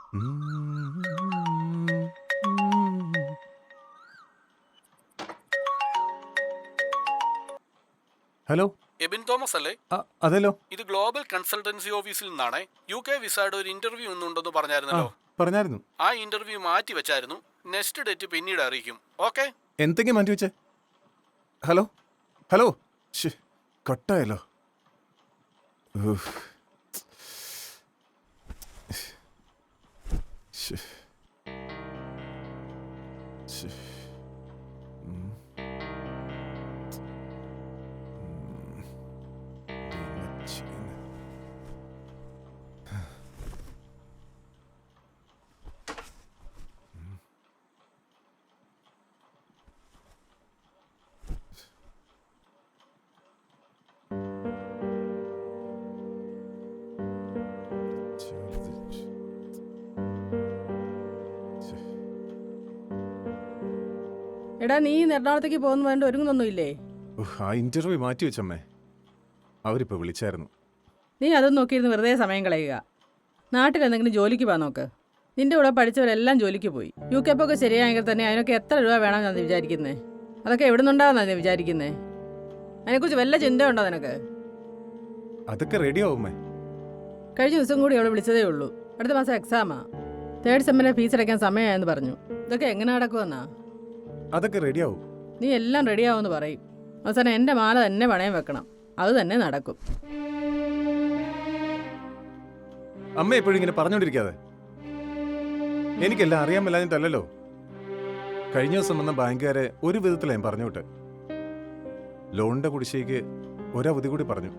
Hello, Ebin Thomas അല്ലേ? അതെല്ലോ. ഇത് ഗ്ലോബൽ കൺസൾട്ടൻസി ഓഫീസിൽ നിന്നാണേ. UK വിസയുടെ ഒരു ഇന്റർവ്യൂ ഒന്നുണ്ടെന്ന് പറഞ്ഞായിരുന്നല്ലോ. പറഞ്ഞായിരുന്നു. ആ ഇന്റർവ്യൂ മാറ്റി വെച്ചായിരുന്നു. നെക്സ്റ്റ് ഡേറ്റ് പിന്നീട് അറിയിക്കും. ഓക്കെ. എന്തെങ്കിലും മാറ്റി വെച്ചേ? ഹലോ ഹലോ, കട്ടായല്ലോ. എടാ, നീ എറണാകുളത്തേക്ക് പോകുന്ന വേണ്ട ഒരുങ്ങുന്നൊന്നുമില്ലേ? ആ ഇന്റർവ്യൂ മാറ്റി വെച്ചമ്മേ. അവരിപ്പോ വിളിച്ചായിരുന്നു. നീ അതും നോക്കിയിരുന്ന് വെറുതെ സമയം കളയുക. നാട്ടിൽ എന്തെങ്കിലും ജോലിക്ക് പോകാൻ നോക്ക്. നിന്റെ കൂടെ പഠിച്ചവരെല്ലാം ജോലിക്ക് പോയി. UK ഒക്കെ ശരിയായെങ്കിൽ തന്നെ അതിനൊക്കെ എത്ര രൂപ വേണമെന്നാണ് വിചാരിക്കുന്നത്? അതൊക്കെ എവിടെ നിന്നുണ്ടാവുന്നതാണ് വിചാരിക്കുന്നത്? അതിനെക്കുറിച്ച് വല്ല ചിന്തയുണ്ടോ നിനക്ക്? അതൊക്കെ റെഡി ആവുമേ. കഴിഞ്ഞ ദിവസം കൂടി അവൾ വിളിച്ചതേ ഉള്ളൂ. അടുത്ത മാസം എക്സാമാ. 3rd സെമ്മിലെ ഫീസ് അടയ്ക്കാൻ സമയമായെന്ന് പറഞ്ഞു. ഇതൊക്കെ എങ്ങനെ നടക്കുമെന്നാ? അതൊക്കെ റെഡിയാവും. നീ എല്ലാം റെഡിയാവുമെന്ന് പറയും. അവസാനം എൻ്റെ മാല തന്നെ പണയം വെക്കണം. അത് തന്നെ നടക്കും. അമ്മ എപ്പോഴും ഇങ്ങനെ പറഞ്ഞോണ്ടിരിക്കാതെ. എനിക്കെല്ലാം അറിയാൻ മേലാഞ്ഞിട്ടല്ലോ. കഴിഞ്ഞ ദിവസം വന്ന ബാങ്കുകാരെ ഒരു വിധത്തിലാ ഞാൻ പറഞ്ഞു വിട്ട്. ലോണിന്റെ കുടിശ്ശേക്ക് ഒരവധി കൂടി പറഞ്ഞു.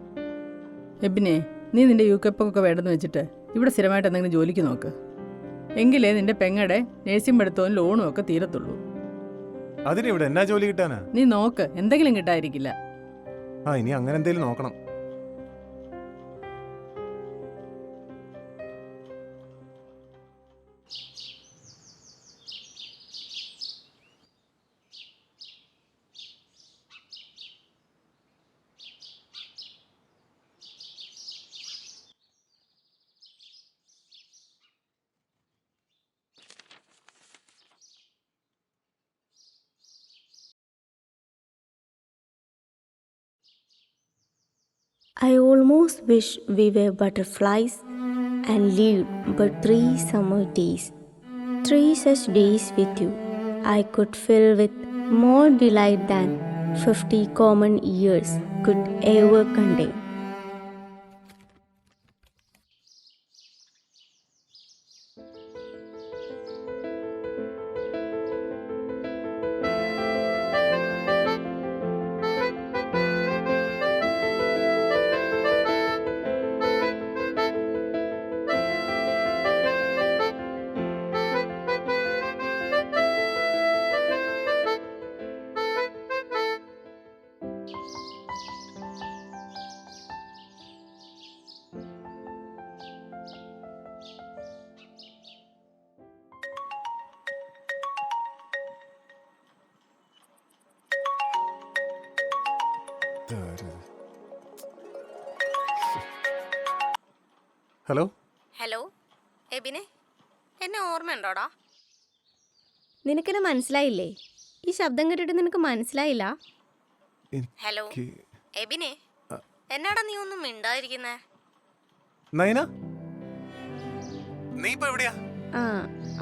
എബിനെ, നീ നിന്റെ UK ഒക്കെ വേണ്ടെന്ന് വെച്ചിട്ട് ഇവിടെ സ്ഥിരമായിട്ട് എന്തെങ്കിലും ജോലിക്ക് നോക്ക്. എങ്കിലേ നിന്റെ പെങ്ങടെ നേഴ്സിംഗ് പഠിത്തവും ലോണും ഒക്കെ തീരത്തുള്ളൂ. അതിനിവിടെ എന്നാ ജോലി കിട്ടാനാ? നീ നോക്ക്, എന്തെങ്കിലും കിട്ടാതിരിക്കില്ല. ഇനി അങ്ങനെ എന്തേലും നോക്കണം. I almost wish we were butterflies and lived but 3 summer days. 3 such days with you I could fill with more delight than 50 common years could ever contain. Hello hello എബിനെ, എന്നെ ഓർമ്മയുണ്ടോടാ? നിനക്കെന്നെ മനസ്സിലായില്ലേ? ഈ ശബ്ദം കേട്ടിട്ട് നിനക്ക് മനസ്സിലായില്ല? ഹലോ എബിനെ, എന്നാടാ നീ ഒന്നും മിണ്ടാതിരിക്കുന്നേ? നയന, നീ ഇപ്പൊ എവിടെയാ?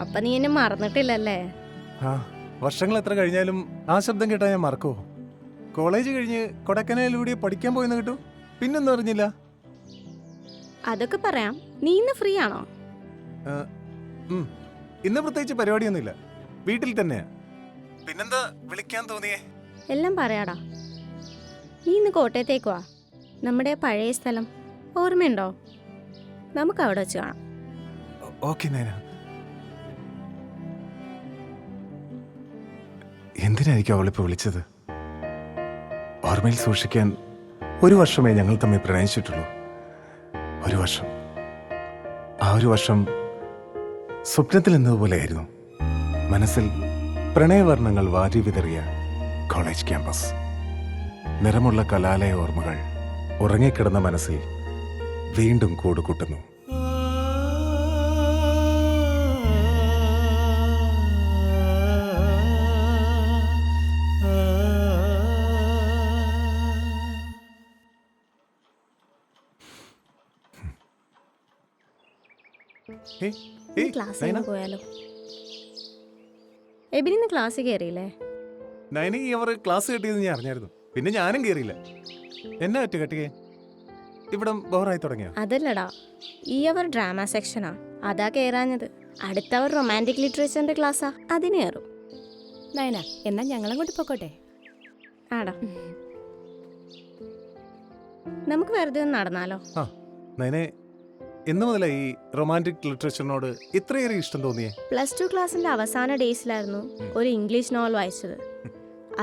അപ്പൊ നീ എന്നെ മറന്നിട്ടില്ലല്ലേ? വർഷങ്ങൾ എത്ര കഴിഞ്ഞാലും ആ ശബ്ദം കേട്ടാ ഞാൻ മറക്കോ? കോളേജ് കഴിഞ്ഞ് കൊടക്കനാലിലൂടെ പഠിക്കാൻ പോയെന്ന് കേട്ടു. പിന്നൊന്നും അറിഞ്ഞില്ല. അതൊക്കെ പറയാം. നീ ഇന്ന് ഫ്രീ ആണോ? ഇന്ന് പ്രത്യേകിച്ച് പരിപാടിയൊന്നുമില്ല, വീട്ടിൽ തന്നെയാ. പിന്നെന്താ വിളിക്കാൻ തോന്നിയേ? എല്ലാം പറയാടാ. നീ ഇന്ന് കോട്ടയത്തേക്ക് വാ. നമ്മുടെ പഴയ സ്ഥലം ഓർമ്മയുണ്ടോ? നമുക്ക് അവിടെ വെച്ച് കാണാം. ഓക്കെ നയന. എന്തിനായിരിക്കും അവളിപ്പോ വിളിച്ചത്? ഓർമ്മയിൽ സൂക്ഷിക്കാൻ 1 വർഷമേ ഞങ്ങൾ തമ്മിൽ പ്രണയിച്ചിട്ടുള്ളൂ. 1 വർഷം. ആ 1 വർഷം സ്വപ്നത്തിൽ എന്നതുപോലെയായിരുന്നു. മനസ്സിൽ പ്രണയവർണ്ണങ്ങൾ വാരി വിതറിയ കോളേജ് ക്യാമ്പസ്. നിറമുള്ള കലാലയ ഓർമ്മകൾ ഉറങ്ങിക്കിടന്ന മനസ്സിൽ വീണ്ടും കൂടുകൂട്ടുന്നു. ഹേയ്, ഹേയ്, ക്ലാസ്സിൽ നയന, പോയാലോ? എബിനിന്ന് ക്ലാസ് കയറിയില്ലേ? നയന ഈ അവർ ക്ലാസ് കെട്ടിയത് ഞാൻ അറിഞ്ഞായിരുന്നു. പിന്നെ ഞാനും കയറിയില്ല. എന്നാ പറ്റി കെട്ടിയേ? ഇവിടെ ബോറായി തുടങ്ങിയോ? അതല്ലടാ, ഈ അവർ ഡ്രാമ സെക്ഷനാ, അതാ കയറാഞ്ഞത്. അടുത്തവർ റൊമാൻറ്റിക് ലിറ്ററേച്ചറിന്റെ ക്ലാസ്സാ, അതിന് കയറും. നയന, എന്നാ ഞങ്ങളങ്ങോട്ട് പൊക്കോട്ടെ? ആടാ, നമുക്ക് വെറുതെ ഒന്ന് നടന്നാലോ? ആ നയനെ, എന്ന് മുതലാ ഈ റൊമാൻറ്റിക് ലിറ്ററേച്ചറിനോട് ഇത്രയേറെ ഇഷ്ടം തോന്നിയേ? +2 ക്ലാസ്സിന്റെ അവസാന ഡേയ്സിലായിരുന്നു ഒരു ഇംഗ്ലീഷ് നോവൽ വായിച്ചത്.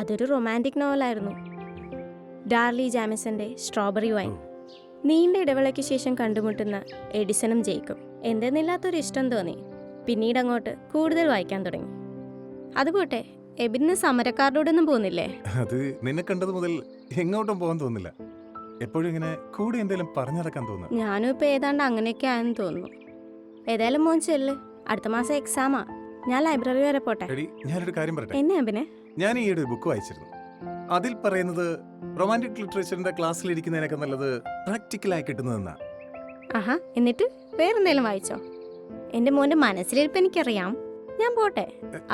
അതൊരു റൊമാൻറ്റിക് നോവലായിരുന്നു. Darly ജാമിസന്റെ strawberry wine. നീണ്ട ഇടവേളയ്ക്ക് ശേഷം കണ്ടുമുട്ടുന്ന എഡിസണും ജെയ്ക്കും എന്തെന്നില്ലാത്തൊരു ഇഷ്ടം തോന്നി. പിന്നീട് അങ്ങോട്ട് കൂടുതൽ വായിക്കാൻ തുടങ്ങി. അതുപോട്ടെ, എബിന് സമരക്കാരോടൊന്നും പോകുന്നില്ലേ? അത് നിന്നെ കണ്ടത് മുതൽ എങ്ങോട്ടും പോകാൻ തോന്നില്ല. എപ്പോഴും ഇങ്ങനെ കൂടെ എന്തെങ്കിലും പറഞ്ഞിറക്കാൻ തോന്നുന്നു. ഞാനും ഇപ്പൊ ഏതാണ്ട് അങ്ങനെയൊക്കെ ആയെന്ന് തോന്നുന്നു. ഏതായാലും മോൻ ചെല്ല്, അടുത്ത മാസം എക്സാമാ. ഞാൻ ലൈബ്രറി വരെ പോട്ടെ. എടി, ഞാനൊരു കാര്യം പറയട്ടെ. എന്നെ അബിനെ? ഞാൻ ഈയിടെ ഒരു ബുക്ക് വായിച്ചിരുന്നു. അതിൽ പറയുന്നത് റൊമാൻറ്റിക് ലിറ്ററേച്ചറിന്റെ ക്ലാസ്സിലിരിക്കുന്നതിനൊക്കെ നല്ലത് പ്രാക്ടിക്കലായി കിട്ടുന്നതെന്നാ. ആഹാ, എന്നിട്ട് വേറെന്തെങ്കിലും വായിച്ചോ? എന്റെ മോന്റെ മനസ്സിലിരിപ്പ് എനിക്കറിയാം. ഞാൻ പോട്ടെ,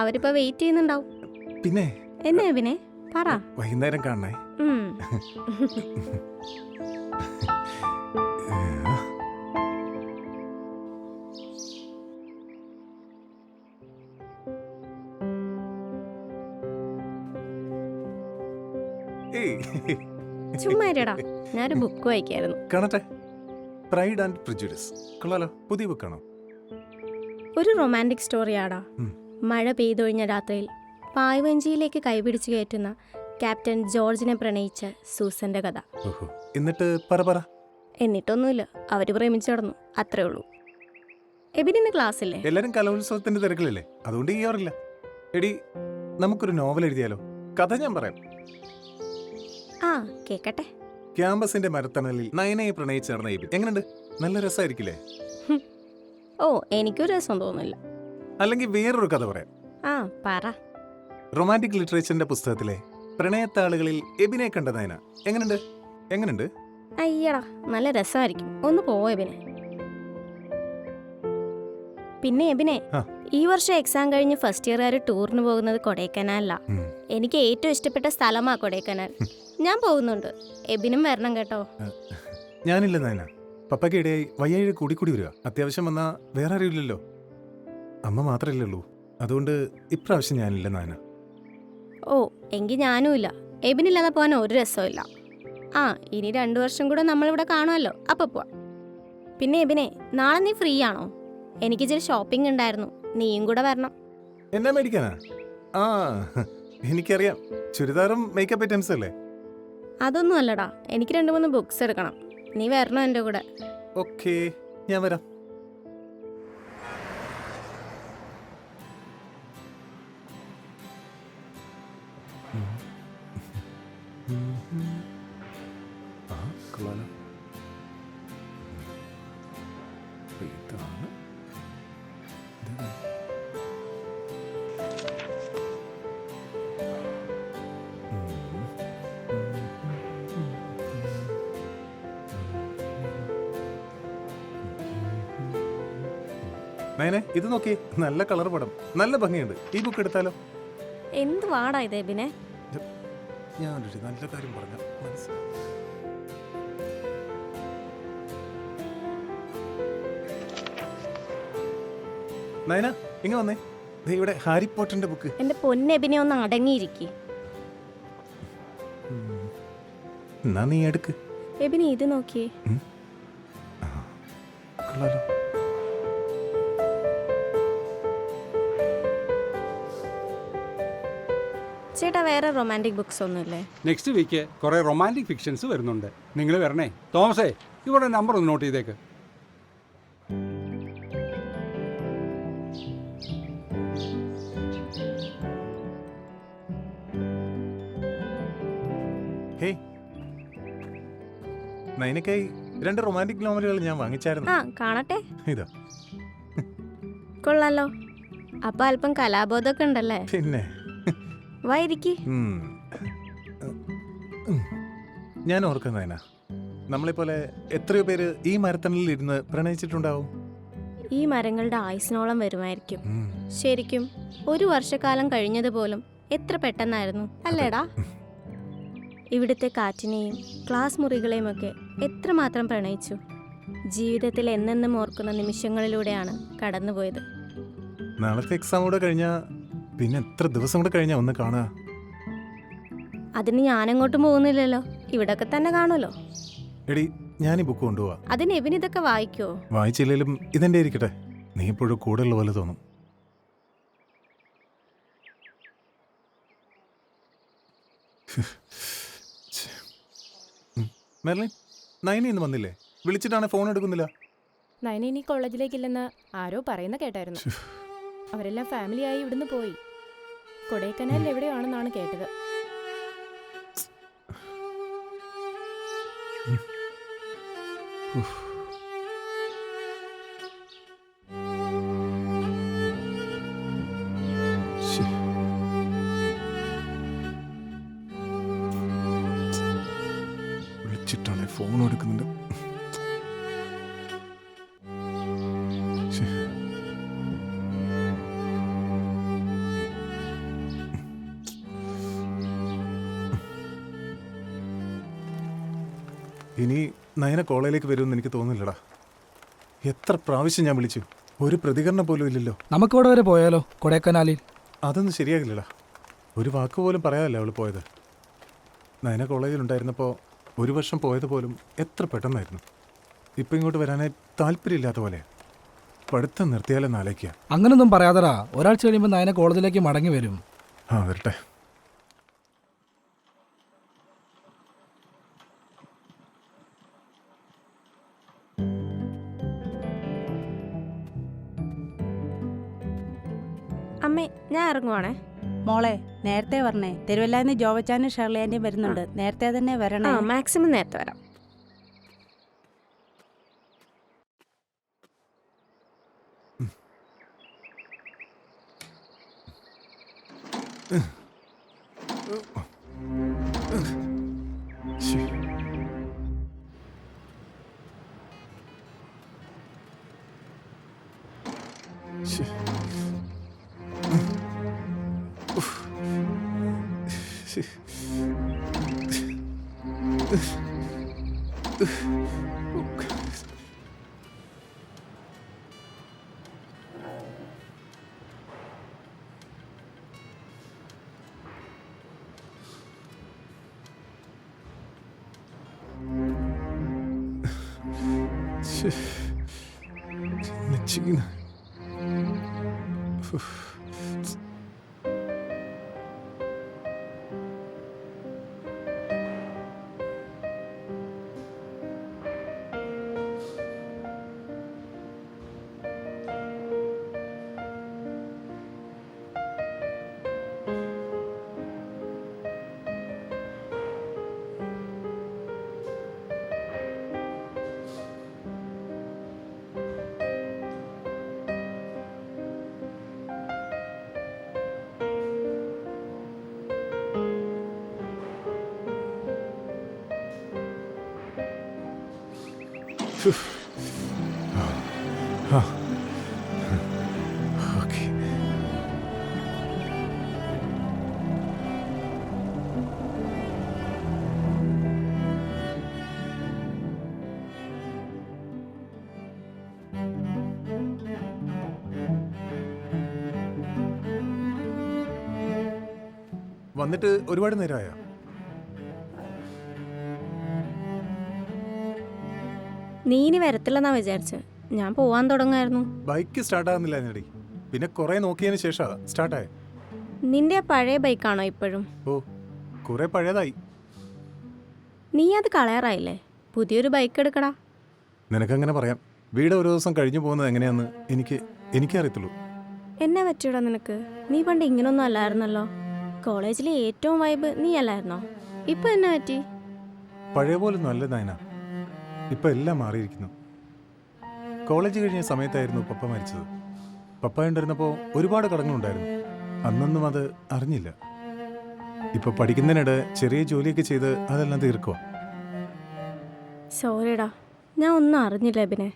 അവരിപ്പോ വെയിറ്റ് ചെയ്യുന്നുണ്ടാവും. പിന്നെ എന്നെ അബിനെ പറ. വൈകുന്നേരം കാണണേ. ഉം. ഏയ്, ചുമ്മാ ഇരിടാ, ഞാനൊരു ബുക്ക് വായിക്കായിരുന്നു. കാണട്ടെ. പ്രൈഡ് ആൻഡ് പ്രിജുഡിസ് കൊള്ളാലോ. പുതിയ ബുക്കാണോ? ഒരു റൊമാൻറ്റിക് സ്റ്റോറിയാടാ. ഉം. മഴ പെയ്തൊഴിഞ്ഞ രാത്രിയിൽ പായ്വഞ്ചിയിലേക്ക് കൈപിടിച്ച് കയറ്റുന്ന ക്യാപ്റ്റൻ ജോർജിനെ പ്രണയിച്ച സൂസന്റെ കഥ. ഓഹോ, എന്നിട്ട് പറ. എന്നിട്ടൊന്നുമില്ല, അവര് പ്രേമിച്ചു നടന്നു, അത്രേ ഉള്ളൂ. എബിനിന്ന് ക്ലാസ്സില്ലേ? എല്ലാരും കലോത്സവത്തിന്റെ തിരക്കിലല്ലേ, അതുകൊണ്ട് ചെയ്യാറില്ല. എടി, നമുക്കൊരു നോവൽ എഴുതിയാലോ? കഥ ഞാൻ പറയാം. ആ, കേക്കട്ടെ. ക്യാമ്പസിന്റെ മരത്തണലിൽ നയനയെ പ്രണയിച്ച് നടന്ന എബിൻ. എങ്ങനെയുണ്ട്? നല്ല രസമായിരിക്കില്ലേ? ഓ, എനിക്കൊരു രസം തോന്നില്ല. അല്ലെങ്കിൽ വേറൊരു കഥ പറയാം. ആ, പറ. റൊമാൻറ്റിക് ലിറ്ററേച്ചറിന്റെ പുസ്തകത്തിലെ പ്രണയത്താളുകളിൽ എബിനെ കണ്ട നയന. എങ്ങനെയുണ്ട്? അയ്യടാ, നല്ല രസമായിരിക്കും. ഒന്ന് പോ എബിനെ. പിന്നെ എബിനെ, ആ. ഈ വർഷം എക്സാം കഴിഞ്ഞ് ഫസ്റ്റ് ഇയറുകാർ ടൂറിന് പോകുന്നത് കൊടൈക്കനാലിലാ. ഉം. എനിക്ക് ഏറ്റവും ഇഷ്ടപ്പെട്ട സ്ഥലമാ കൊടൈക്കനാൽ. ഞാൻ പോകുന്നുണ്ട്, എബിനും വരണം കേട്ടോ. ഞാനില്ല നയന. പപ്പയ്ക്ക് ഇടയായി വയ്യായി കൂടി വരിക. അത്യാവശ്യം വന്നാ വേറെ അറിയില്ലല്ലോ. അമ്മ മാത്രമല്ലേ ഉള്ളൂ. അതുകൊണ്ട് ഇപ്രാവശ്യം ഞാനില്ല നയന. ഓ, എങ്കിൽ ഞാനും ഇല്ല. എബിനില്ലാതെ പോകാൻ ഒരു രസമില്ല. ആ, ഇനി 2 വർഷം കൂടെ നമ്മളിവിടെ കാണുമല്ലോ, അപ്പൊ പോവാം. പിന്നെ എബിനെ, നാളെ നീ ഫ്രീ ആണോ? എനിക്ക് ഇച്ചിരി ഷോപ്പിംഗ് ഉണ്ടായിരുന്നു, നീയും കൂടെ വരണം. എന്നാ മേടിക്കാനാ? ആ, എനിക്കറിയാം. ചുരിദാറും മേക്കപ്പ് ഐറ്റംസ് അല്ലേ? അതൊന്നും അല്ലടാ, എനിക്ക് 2-3 ബുക്സ് എടുക്കണം. നീ വരണം എൻ്റെ കൂടെ. ഓക്കേ, ഞാൻ വരാം. ആ, കൊള്ളാലോ. ഇതാണ്. ഇതാണ്. നയനെ, ഇത് നോക്കി. നല്ല കളർ പടം, നല്ല ഭംഗിയുണ്ട്. ഈ ബുക്ക് എടുത്താലോ? എന്ത് വാടാ ഇത് എബിനെ? ഞാനൊരു നല്ല കാര്യം പറഞ്ഞ മനസ്സിലായി. നയന, ഇങ്ങ വന്നേ. ദേ ഇവിടെ ഹാരി പോട്ടറിന്റെ ബുക്ക്. എൻ്റെ പൊന്നെബിനെ ഒന്ന് അടങ്ങിയിരിക്കി. എന്നാ നീ എടുക്ക്. എബിനെ ഇത് നോക്കിയേ. കൊള്ളാലോ. ചേട്ടാ, വേറെ റൊമാൻറ്റിക് ബുക്സ് ഒന്നുമില്ലേ? നെക്സ്റ്റ് വീക്ക് കുറേ റൊമാൻറ്റിക് ഫിക്ഷൻസ് വരുന്നുണ്ട്. നിങ്ങൾ വരണേ. തോമസേ, ഇവിടെ നമ്പർ ഒന്ന് നോട്ട് ചെയ്തേക്ക്. ഹേയ്, നയനക്കായി 2 റൊമാൻറ്റിക് നോവലുകൾ ഞാൻ വാങ്ങിച്ചായിരുന്നു. ആ, കാണട്ടെ. ഇതാ. കൊള്ളാലോ. അപ്പൊ അല്പം കലാബോധമൊക്കെ ഉണ്ടല്ലേ? പിന്നെ വായിരിക്കി. ഞാൻ ഓർക്കുന്നതിനാ, നമ്മളെപ്പോലെ എത്രയോ പേര് ഈ മരത്തണലിൽ ഇരുന്ന് പ്രണയിച്ചിട്ടുണ്ടാവും. ഈ മരങ്ങളുടെ ആയുസിനോളം വരുമായിരിക്കും. ഉം. ശരിക്കും 1 വർഷക്കാലം കഴിഞ്ഞതുപോലും എത്ര പെട്ടെന്നായിരുന്നു അല്ലേടാ? ഇവിടുത്തെ കാറ്റിനെയും ക്ലാസ് മുറികളെയും ഒക്കെ എത്രമാത്രം പ്രണയിച്ചു. ജീവിതത്തിൽ എന്നെന്നും ഓർക്കുന്ന നിമിഷങ്ങളിലൂടെയാണ് കടന്നുപോയത്. നാളത്തെ എക്സാം കൂടെ കഴിഞ്ഞാ പിന്നെ എത്ര ദിവസം കൂടെ കഴിഞ്ഞാ ഒന്ന് കാണാ? അതിന് ഞാനെങ്ങോട്ടും പോകുന്നില്ലല്ലോ, ഇവിടൊക്കെ തന്നെ കാണുമല്ലോ. എടി ഞാൻ ഈ ബുക്ക് കൊണ്ടുപോവാ. അതിന് എബിൻ ഇതൊക്കെ വായിക്കുമോ? വായിച്ചില്ലേലും ഇതെന്റെ ഇരിക്കട്ടെ. നീ ഇപ്പോഴും കൂടെ ഉള്ള പോലെ തോന്നും. മെർലിൻ, നൈന ഇന്ന് വന്നില്ലേ? വിളിച്ചിട്ടാണ് ഫോൺ എടുക്കുന്നില്ല. നയന ഇനി കോളേജിലേക്കില്ലെന്ന് ആരോ പറയുന്ന കേട്ടായിരുന്നു. അവരെല്ലാം ഫാമിലിയായി ഇവിടുന്ന് പോയി. കൊടൈക്കനാലിൽ എവിടെയാണെന്നാണ് കേട്ടത്. ശ്ശേ. വിളിച്ചിട്ടാണ് ഫോൺ എടുക്കുന്നുണ്ട്. ശ്ശേ. ഇനി നയന കോളേജിലേക്ക് വരുമെന്ന് എനിക്ക് തോന്നുന്നില്ലടാ. എത്ര പ്രാവശ്യം ഞാൻ വിളിച്ചു, ഒരു പ്രതികരണം പോലും ഇല്ലല്ലോ. നമുക്കിവിടെ വരെ പോയാലോ കൊടൈക്കനാലിൽ? അതൊന്നും ശരിയാകില്ലടാ. ഒരു വാക്ക് പോലും പറയാതല്ലേ അവൾ പോയത്. നയന കോളേജിലുണ്ടായിരുന്നപ്പോൾ 1 വർഷം പോയത് പോലും എത്ര പെട്ടെന്നായിരുന്നു. ഇപ്പം ഇങ്ങോട്ട് വരാനായി താല്പര്യമില്ലാത്ത പോലെ. പഠിത്തം നിർത്തിയാലെന്ന് ആലോചിക്കുക. അങ്ങനൊന്നും പറയാതടാ. ഒരാഴ്ച കഴിയുമ്പോൾ നയന കോളേജിലേക്ക് മടങ്ങി വരും. ആ വരട്ടെ. അമ്മേ, ഞാൻ ഇറങ്ങുവാണേ. മോളെ നേരത്തെ പറഞ്ഞേ. തിരുവല്ലാന്ന് ജോവച്ചാനും ഷെർലിയാൻ്റെയും വരുന്നുണ്ട്. നേരത്തെ തന്നെ വരണേ. മാക്സിമം നേരത്തെ വരാം. ശ്ശേ. ശ്ശേ. ഉഫ്. ശ്ശേ. ശ്ശേ. എന്നെ ചെയ്യുന്ന. ഉഫ്. ഓക്കെ. വന്നിട്ട് ഒരുപാട് നേരമായോ? നീ ഇനി വരത്തില്ലെന്നാ വിചാരിച്ചത്. ഞാൻ പോവാൻ തുടങ്ങായിരുന്നു. ബൈക്ക് സ്റ്റാർട്ടാകുന്നില്ല എന്നടി. പിന്നെ കുറെ നോക്കിയതിന് ശേഷമാണ് സ്റ്റാർട്ടായ. നിന്റെ ആ പഴയ ബൈക്കാണോ ഇപ്പോഴും? ഓ, കുറെ പഴയതായി. നീ അത് കളയാറായില്ലേ? പുതിയൊരു ബൈക്ക് എടുക്കടാ. നിനക്കങ്ങനെ പറയാം. വീട് ഒരു ദിവസം കഴിഞ്ഞു പോകുന്നത് എങ്ങനെയാന്ന് എനിക്കറിയത്തുള്ളൂ. എന്നെ പറ്റിയടാ നിനക്ക്? നീ പണ്ട് ഇങ്ങനൊന്നും അല്ലായിരുന്നല്ലോ. കോളേജിലെ ഏറ്റവും വൈബ് നീ അല്ലായിരുന്നോ? ഇപ്പൊ എന്നെ പറ്റി? പഴയ പോലൊന്നും അല്ല നയന. ഇപ്പം എല്ലാം മാറിയിരിക്കുന്നു. കോളേജ് കഴിഞ്ഞ സമയത്തായിരുന്നു പപ്പ മരിച്ചത്. പപ്പ ഉണ്ടായിരുന്നപ്പോൾ ഒരുപാട് കടങ്ങളുണ്ടായിരുന്നു. അന്നൊന്നും അത് അറിഞ്ഞില്ല. ഇപ്പൊ പഠിക്കുന്നതിനിടെ ചെറിയ ജോലിയൊക്കെ ചെയ്ത് അതെല്ലാം തീർക്കുക. സോറിടാ, ഞാൻ ഒന്നും അറിഞ്ഞില്ല അഭിനെ.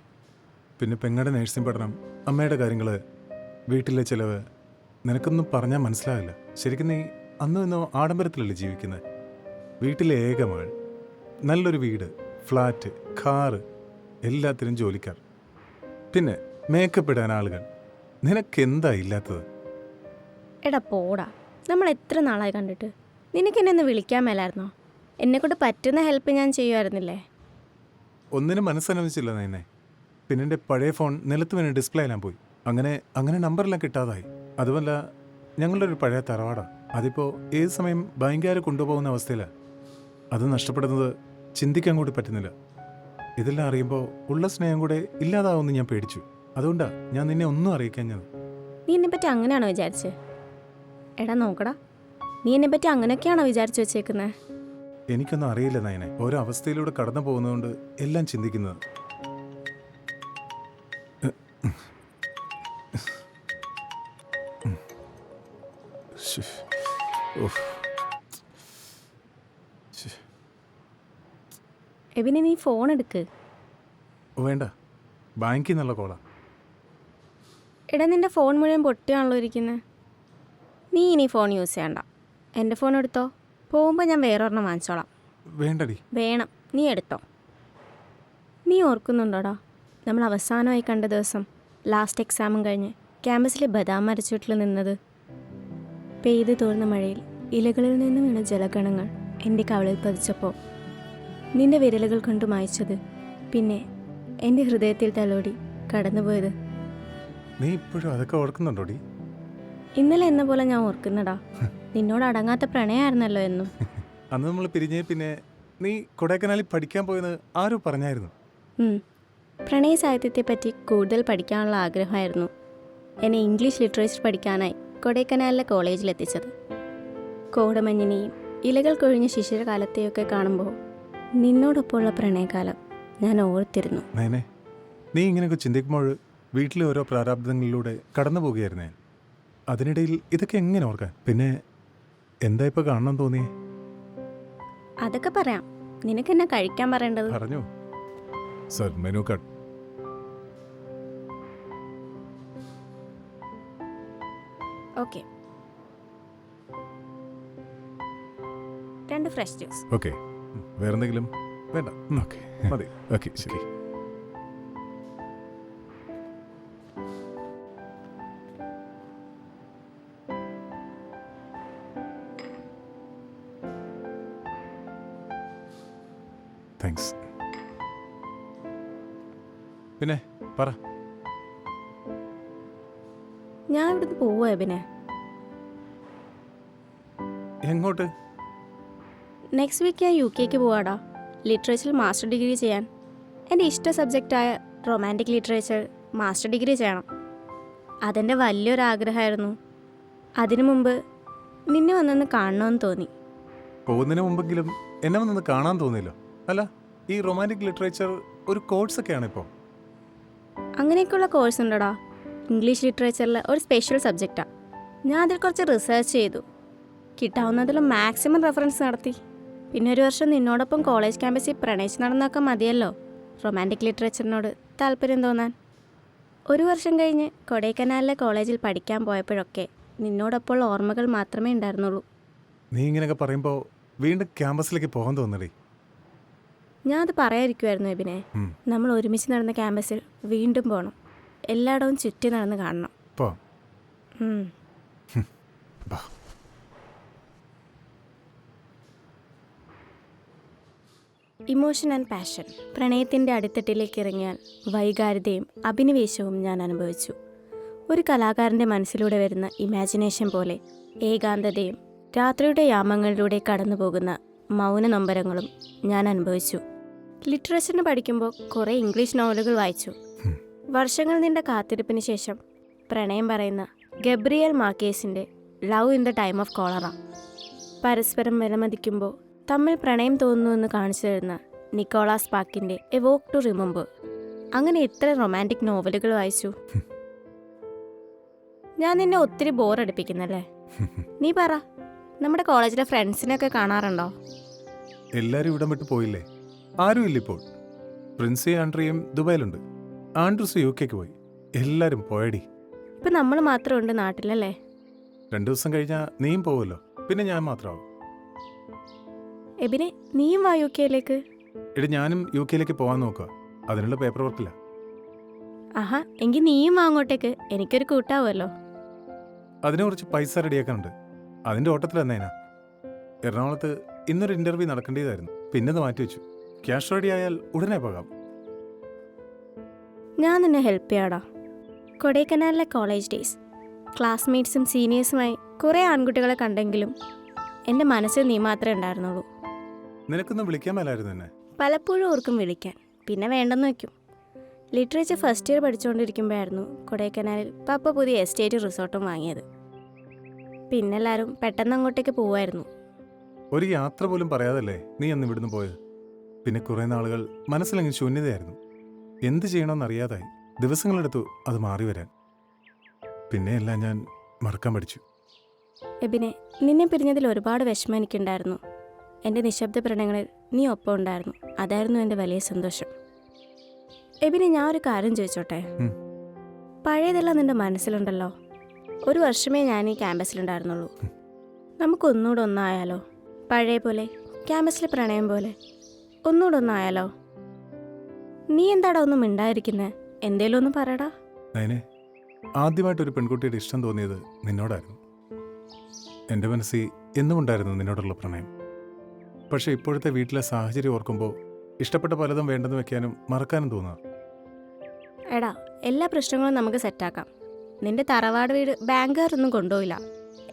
പിന്നെ പെങ്ങടെ നേഴ്സിംഗ് പഠനം, അമ്മയുടെ കാര്യങ്ങൾ, വീട്ടിലെ ചിലവ്, നിനക്കൊന്നും പറഞ്ഞാൽ മനസ്സിലാവില്ല. ശരിക്കും നീ അന്നും ഇന്നോ ആഡംബരത്തിലല്ലേ ജീവിക്കുന്നത്? വീട്ടിലെ ഏക മകൾ, നല്ലൊരു വീട്, ഫ്ലാറ്റ്, കാറ്, എല്ലാത്തിനും ജോലിക്കാർ, പിന്നെ മേക്കപ്പ് ഇടാൻ ആളുകൾ. നിനക്കെന്താ ഇല്ലാത്തത്? എടാ പോടാ, നമ്മൾ എത്ര നാളായി കണ്ടിട്ട്. നിനക്കെന്നെ ഒന്ന് വിളിക്കാൻ മേലായിരുന്നോ? എന്നെക്കൊണ്ട് പറ്റുന്ന ഹെൽപ്പ് ഞാൻ ചെയ്യുമായിരുന്നില്ലേ? ഒന്നിനും മനസ്സനുവദിച്ചില്ല നൈനെ. പിന്നെ എൻ്റെ പഴയ ഫോൺ നിലത്ത് വീണ് ഡിസ്പ്ലേ എല്ലാം പോയി. അങ്ങനെ നമ്പറെല്ലാം കിട്ടാതായി. അതുമല്ല, ഞങ്ങളുടെ ഒരു പഴയ തറവാടാ. അതിപ്പോൾ ഏത് സമയം ബാങ്കുകാർ കൊണ്ടുപോകുന്ന അവസ്ഥയിലാണ്. അത് നഷ്ടപ്പെടുന്നത് ചിന്തിക്കാൻ കൂടി പറ്റുന്നില്ല. ഇതെല്ലാം അറിയുമ്പോൾ ഉള്ള സ്നേഹം കൂടെ ഇല്ലാതാവുമെന്ന് ഞാൻ പേടിച്ചു. അതുകൊണ്ടാണ് ഞാൻ നിന്നെ ഒന്നും അറിയിക്കാഞ്ഞത്. നീ എന്നെപ്പറ്റി അങ്ങനെയാണോ വിചാരിച്ചത്? എടാ നോക്കടാ, നീ എന്നെപ്പറ്റി അങ്ങനെയൊക്കെയാണോ വിചാരിച്ചു വെച്ചേക്കുന്നത്? എനിക്കൊന്നും അറിയില്ല നയനെ. ഓരോ അവസ്ഥയിലൂടെ കടന്നു പോകുന്നതുകൊണ്ട് എല്ലാം ചിന്തിക്കുന്നത്. എബിനെ, നീ ഫോൺ എടുക്ക്. വേണ്ട, ബാങ്കിൽ നിന്നുള്ള കോളാ. എടാ, നിന്റെ ഫോൺ മുഴുവൻ പൊട്ടിയാണല്ലോ ഇരിക്കുന്നത്. നീ ഇനി ഫോൺ യൂസ് ചെയ്യണ്ട. എൻ്റെ ഫോൺ എടുത്തോ. പോകുമ്പോൾ ഞാൻ വേറൊരെണ്ണം വാങ്ങിച്ചോളാം. വേണ്ടടി. വേണം, നീ എടുത്തോ. നീ ഓർക്കുന്നുണ്ടോടാ, നമ്മൾ അവസാനമായി കണ്ട ദിവസം, ലാസ്റ്റ് എക്സാമും കഴിഞ്ഞ് ക്യാമ്പസിലെ ബദാം മരച്ചുവട്ടിൽ നിന്നത്? പെയ്തു തോർന്ന മഴയിൽ ഇലകളിൽ നിന്ന് വീണ ജലഗണങ്ങൾ എൻ്റെ കവളിൽ പതിച്ചപ്പോൾ നിന്റെ വിരലുകൾ കൊണ്ട് മായ്ച്ചത്, പിന്നെ എൻ്റെ ഹൃദയത്തിൽ തലോടി കടന്നുപോയത്. നീ ഇപ്പോഴും അതൊക്കെ ഓർക്കുന്നുണ്ടോടി? ഇന്നലെ എന്ന പോലെ ഞാൻ ഓർക്കുന്നടാ. നിന്നോട് അടങ്ങാത്ത പ്രണയമായിരുന്നല്ലോ എന്നും. അന്ന് നമ്മൾ പിരിഞ്ഞേ പിന്നെ നീ കൊടൈക്കനാലിൽ പഠിക്കാൻ പോയെന്ന് ആരോ പറഞ്ഞായിരുന്നു. പ്രണയ സാഹിത്യത്തെപ്പറ്റി കൂടുതൽ പഠിക്കാനുള്ള ആഗ്രഹമായിരുന്നു എന്നെ ഇംഗ്ലീഷ് ലിറ്ററേച്ചർ പഠിക്കാനായി കൊടൈക്കനാലിലെ കോളേജിലെത്തിച്ചത്. കോടമഞ്ഞിനെയും ഇലകൾ കൊഴിഞ്ഞ ശിശിരകാലത്തെയൊക്കെ കാണുമ്പോൾ നിന്നോടൊപ്പമുള്ള പ്രണയകാലം ഞാൻ ഓർത്തിരുന്നു. നയനെ, നീ ഇങ്ങനെയൊക്കെ ചിന്തിക്കുമ്പോൾ വീട്ടിലെ ഓരോ പ്രാരാബ്ദങ്ങളിലൂടെ കടന്നു പോകുകയായിരുന്നേ. അതിനിടയിൽ ഇതൊക്കെ എങ്ങനെ ഓർക്കാൻ? പിന്നെ എന്താ ഇപ്പൊ കാണണം തോന്നിയേ? അതൊക്കെ പറയാം. നിനക്കെന്നാ കഴിക്കാൻ പറയേണ്ടത്? പറഞ്ഞു sir, menu card. Okay, 2 fresh juice. Okay, വേറെന്തെങ്കിലും? വേണ്ട, ഓക്കെ മതി. ഓക്കെ, ശരി. താങ്ക്സ്. പിന്നെ പറ. ഞാൻ ഇവിടുന്ന് പോവുക എബിനെ. എങ്ങോട്ട്? നെക്സ്റ്റ് വീക്ക് ഞാൻ UK പോവാടാ, ലിറ്ററേച്ചറിൽ മാസ്റ്റർ ഡിഗ്രി ചെയ്യാൻ. എൻ്റെ ഇഷ്ട സബ്ജക്റ്റായ റൊമാൻറ്റിക് ലിറ്ററേച്ചർ മാസ്റ്റർ ഡിഗ്രി ചെയ്യണം. അതെൻ്റെ വലിയൊരാഗ്രഹമായിരുന്നു. അതിനു മുമ്പ് നിന്നെ വന്നൊന്ന് കാണണമെന്ന് തോന്നി. പോകുന്നതിന് മുമ്പെങ്കിലും എന്നെ വന്നൊന്ന് കാണാൻ തോന്നിയല്ലോ. അല്ല, ഈ റൊമാൻറ്റിക് ലിറ്ററേച്ചർ ഒരു കോഴ്സൊക്കെയാണ് ഇപ്പോൾ. അങ്ങനെയൊക്കെയുള്ള കോഴ്സ് ഉണ്ടോടാ. ഇംഗ്ലീഷ് ലിറ്ററേച്ചറിൽ ഒരു സ്പെഷ്യൽ സബ്ജക്റ്റാണ്. ഞാൻ അതിൽ കുറച്ച് റിസർച്ച് ചെയ്തു. കിട്ടാവുന്നതിൽ മാക്സിമം റെഫറൻസ് നടത്തി. പിന്നെ ഒരു വർഷം നിന്നോടൊപ്പം കോളേജ് ക്യാമ്പസിൽ പ്രണയിച്ച് നടന്നൊക്കെ മതിയല്ലോ റൊമാൻറ്റിക് ലിറ്ററേച്ചറിനോട് താല്പര്യം തോന്നാൻ. 1 വർഷം കഴിഞ്ഞ് കൊടൈക്കനാലിലെ കോളേജിൽ പഠിക്കാൻ പോയപ്പോഴൊക്കെ നിന്നോടൊപ്പമുള്ള ഓർമ്മകൾ മാത്രമേ ഉണ്ടായിരുന്നുള്ളൂ. നീ ഇങ്ങനെയൊക്കെ പറയുമ്പോൾ വീണ്ടും ക്യാമ്പസിലേക്ക് പോകാൻ തോന്നണേ. ഞാൻ അത് പറയാതിരിക്കുമായിരുന്നു എബിനെ. നമ്മൾ ഒരുമിച്ച് നടന്ന ക്യാമ്പസിൽ വീണ്ടും പോകണം. എല്ലായിടവും ചുറ്റി നടന്ന് കാണണം. Emotion and passion. പ്രണയത്തിൻ്റെ അടിത്തട്ടിലേക്ക് ഇറങ്ങിയാൽ വൈകാരികതയും അഭിനിവേശവും ഞാൻ അനുഭവിച്ചു. ഒരു കലാകാരൻ്റെ മനസ്സിലൂടെ വരുന്ന ഇമാജിനേഷൻ പോലെ ഏകാന്തതയും രാത്രിയുടെ യാമങ്ങളിലൂടെ കടന്നു പോകുന്ന മൗന നൊമ്പരങ്ങളും ഞാൻ അനുഭവിച്ചു. ലിറ്ററേച്ചറിന് പഠിക്കുമ്പോൾ കുറേ ഇംഗ്ലീഷ് നോവലുകൾ വായിച്ചു. വർഷങ്ങൾ നീണ്ട കാത്തിരിപ്പിന് ശേഷം പ്രണയം പറയുന്ന ഗബ്രിയേൽ മാർക്കേസിൻ്റെ love in the time of cholera. പരസ്പരം വിലമതിക്കുമ്പോൾ തമ്മിൽ പ്രണയം തോന്നുന്നുവെന്ന് കാണിച്ചു തരുന്ന നിക്കോളാസ് പാക്കിൻ്റെ എവോക്ക് ടു റിമെമ്പർ. അങ്ങനെ എത്ര റൊമാൻറ്റിക് നോവലുകൾ വായിച്ചു. ഞാൻ നിന്നെ ഒത്തിരി ബോറടിപ്പിക്കുന്നല്ലേ? നീ പറ, നമ്മുടെ കോളേജിലെ ഫ്രണ്ട്സിനൊക്കെ കാണാറുണ്ടോ? എല്ലാവരും ഇവിടം വിട്ട് പോയില്ലേ? ആരും ഇല്ല ഇപ്പോൾ. പ്രിൻസി ആൻഡ്രിയും ദുബായിലുണ്ട്. ആൻഡ്രൂസ് UK പോയി. എല്ലാരും പോയടി. ഇപ്പൊ നമ്മൾ മാത്രം ഉണ്ട് നാട്ടിലല്ലേ? 2 ദിവസം കഴിഞ്ഞാൽ നീയും പോവുമല്ലോ, പിന്നെ ഞാൻ മാത്രമാവും. എബിനെ, നീയും വാ UK-യിലേക്ക്. എടി ഞാനും UK-യിലേക്ക് പോകാൻ നോക്കുക. അതിനുള്ള പേപ്പർ വർക്കില്ല. ആഹാ, എങ്കിൽ നീയും വാ അങ്ങോട്ടേക്ക്. എനിക്കൊരു കൂട്ടാവുമല്ലോ. അതിനെ കുറിച്ച് പൈസ റെഡിയാക്കാനുണ്ട്. അതിൻ്റെ ഓട്ടത്തിൽ തന്നേനാ. എറണാകുളത്ത് ഇന്നൊരു ഇൻ്റർവ്യൂ നടക്കേണ്ടതായിരുന്നു, പിന്നെ അത് മാറ്റിവെച്ചു. ക്യാഷ് റെഡി ആയാൽ ഉടനെ പോകാം. ഞാൻ നിന്നെ ഹെൽപ്പ് ചെയ്യാടാ. കൊടൈക്കനാലിലെ കോളേജ് ഡേയ്സ്, ക്ലാസ്മേറ്റ്സും സീനിയേഴ്സുമായി കുറേ ആൺകുട്ടികളെ കണ്ടെങ്കിലും എൻ്റെ മനസ്സിൽ നീ മാത്രമേ ഉണ്ടായിരുന്നുള്ളൂ. നിനക്കൊന്ന് വിളിക്കാൻ മേലായിരുന്നു എന്നെ. പലപ്പോഴും ഓർക്കും വിളിക്കാൻ, പിന്നെ വേണ്ടെന്ന് വയ്ക്കും. ലിറ്ററേച്ചർ ഫസ്റ്റ് ഇയർ പഠിച്ചുകൊണ്ടിരിക്കുമ്പോഴായിരുന്നു കൊടൈക്കനാലിൽ പപ്പ പുതിയ എസ്റ്റേറ്റ് റിസോർട്ടും വാങ്ങിയത്. പിന്നെ എല്ലാവരും പെട്ടെന്ന് അങ്ങോട്ടേക്ക് പോവായിരുന്നു. ഒരു യാത്ര പോലും പറയാതല്ലേ നീ അന്ന് ഇവിടുന്ന് പോയത്. പിന്നെ കുറേ നാളുകൾ മനസ്സിലങ്ങ് ശൂന്യതയായിരുന്നു. എന്ത് ചെയ്യണമെന്നറിയാതായി. ദിവസങ്ങളെടുത്തു അത് മാറി വരാൻ. പിന്നെ എല്ലാം ഞാൻ മറക്കാൻ പഠിച്ചു. എബിനെ, നിന്നെ പിരിഞ്ഞതിൽ ഒരുപാട് വിഷമം എനിക്കുണ്ടായിരുന്നു. എൻ്റെ നിശബ്ദ പ്രണയങ്ങളിൽ നീ ഒപ്പം ഉണ്ടായിരുന്നു. അതായിരുന്നു എൻ്റെ വലിയ സന്തോഷം. എബിനെ, ഞാൻ ഒരു കാര്യം ചോദിച്ചോട്ടെ? പഴയതെല്ലാം നിൻ്റെ മനസ്സിലുണ്ടല്ലോ. ഒരു വർഷമേ ഞാൻ ഈ ക്യാമ്പസിലുണ്ടായിരുന്നുള്ളൂ. നമുക്കൊന്നുകൂടെ ഒന്നായാലോ? പഴയ പോലെ, ക്യാമ്പസിലെ പ്രണയം പോലെ ഒന്നുകൂടെ ഒന്നായാലോ? നീ എന്താടാ ഒന്നും മിണ്ടായിരിക്കുന്നേ? എന്തേലും ഒന്ന് പറയടാ. അതിനെ ആദ്യമായിട്ടൊരു പെൺകുട്ടിയുടെ ഇഷ്ടം തോന്നിയത് നിന്നോടായിരുന്നു. എൻ്റെ മനസ്സിൽ എന്നും ഉണ്ടായിരുന്നു നിന്നോടുള്ള പ്രണയം. പക്ഷെ ഇപ്പോഴത്തെ വീട്ടിലെ സാഹചര്യം ഓർക്കുമ്പോൾ ഇഷ്ടപ്പെട്ട പലതും വേണ്ടെന്ന് വെക്കാനും മറക്കാനും തോന്നുക. എടാ, എല്ലാ പ്രശ്നങ്ങളും നമുക്ക് സെറ്റാക്കാം. നിന്റെ തറവാട് വീട് ബാങ്കുകാരൊന്നും കൊണ്ടുപോയില്ല.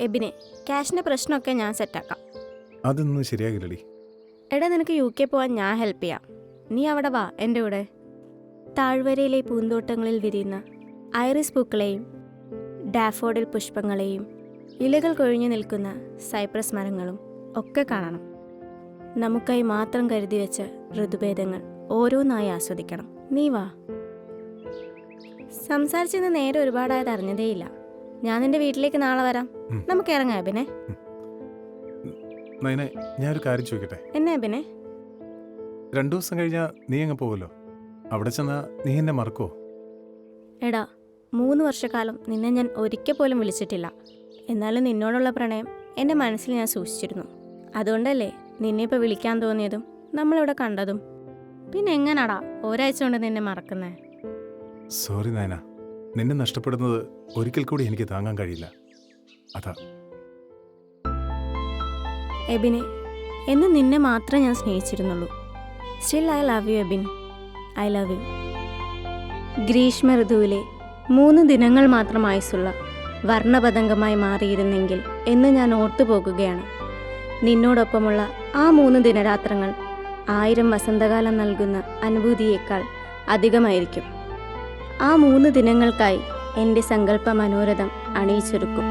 എബിനെ, ക്യാഷിൻ്റെ പ്രശ്നമൊക്കെ ഞാൻ സെറ്റാക്കാം. അതൊന്നും ശരിയാകില്ലടി. എടാ, നിനക്ക് UK പോകാൻ ഞാൻ ഹെൽപ്പ് ചെയ്യാം. നീ അവിടെ വാ എൻ്റെ കൂടെ. താഴ്വരയിലെ പൂന്തോട്ടങ്ങളിൽ വിരിയുന്ന ഐറിസ് പൂക്കളെയും ഡാഫോഡിൽ പുഷ്പങ്ങളെയും ഇലകൾ കൊഴിഞ്ഞു നിൽക്കുന്ന സൈപ്രസ് മരങ്ങളും ഒക്കെ കാണണം. നമുക്കായി മാത്രം കരുതി വെച്ച ഋതുഭേദങ്ങൾ ഓരോന്നായി ആസ്വദിക്കണം. നീ വാ. സംസാരിച്ചെന്ന് നേരെ ഒരുപാടായത് അറിഞ്ഞതേയില്ല. ഞാൻ നിന്റെ വീട്ടിലേക്ക് നാളെ വരാം. നമുക്ക് ഇറങ്ങാം അബിനെ. നൈനെ, ഞാനൊരു കാര്യം ചോദിക്കട്ടെ? എന്നെ അബിനെ? 2 ദിവസം കഴിഞ്ഞാൽ നീ അങ്ങ് പോവല്ലോ. അവിടെ ചെന്നാൽ നീ എന്നെ മറക്കുമോ? എടാ, 3 വർഷക്കാലം നിന്നെ ഞാൻ ഒരിക്കൽ പോലും വിളിച്ചിട്ടില്ല. എന്നാലും നിന്നോടുള്ള പ്രണയം എൻ്റെ മനസ്സിൽ ഞാൻ സൂക്ഷിച്ചിരുന്നു. അതുകൊണ്ടല്ലേ നിന്നെ ഇപ്പോൾ വിളിക്കാൻ തോന്നിയതും നമ്മളിവിടെ കണ്ടതും. പിന്നെ എങ്ങനാടാ ഒരാഴ്ച കൊണ്ട് നിന്നെ മറക്കുന്നേ? സോറി നയന, നിന്നെ നഷ്ടപ്പെടുന്നത് ഒരിക്കൽ കൂടി എനിക്ക് താങ്ങാൻ കഴിയില്ല. അതാ. എബിനെ, എന്ന് നിന്നെ മാത്രമേ ഞാൻ സ്നേഹിച്ചിരുന്നുള്ളൂ. Still I love you Ebin. I love you. ഗ്രീഷ്മ ഋതുവിലെ 3 ദിനങ്ങൾ മാത്രം ആയുസുള്ള വർണ്ണപതംഗമായി മാറിയിരുന്നെങ്കിൽ എന്ന് ഞാൻ ഓർത്തുപോകുകയാണ്. നിന്നോടൊപ്പമുള്ള ആ 3 ദിനരാത്രങ്ങൾ 1000 വസന്തകാലം നൽകുന്ന അനുഭൂതിയേക്കാൾ അധികമായിരിക്കും. ആ 3 ദിനങ്ങൾക്കായി എൻ്റെ സങ്കല്പ മനോരഥം അണിയിച്ചൊരുക്കും.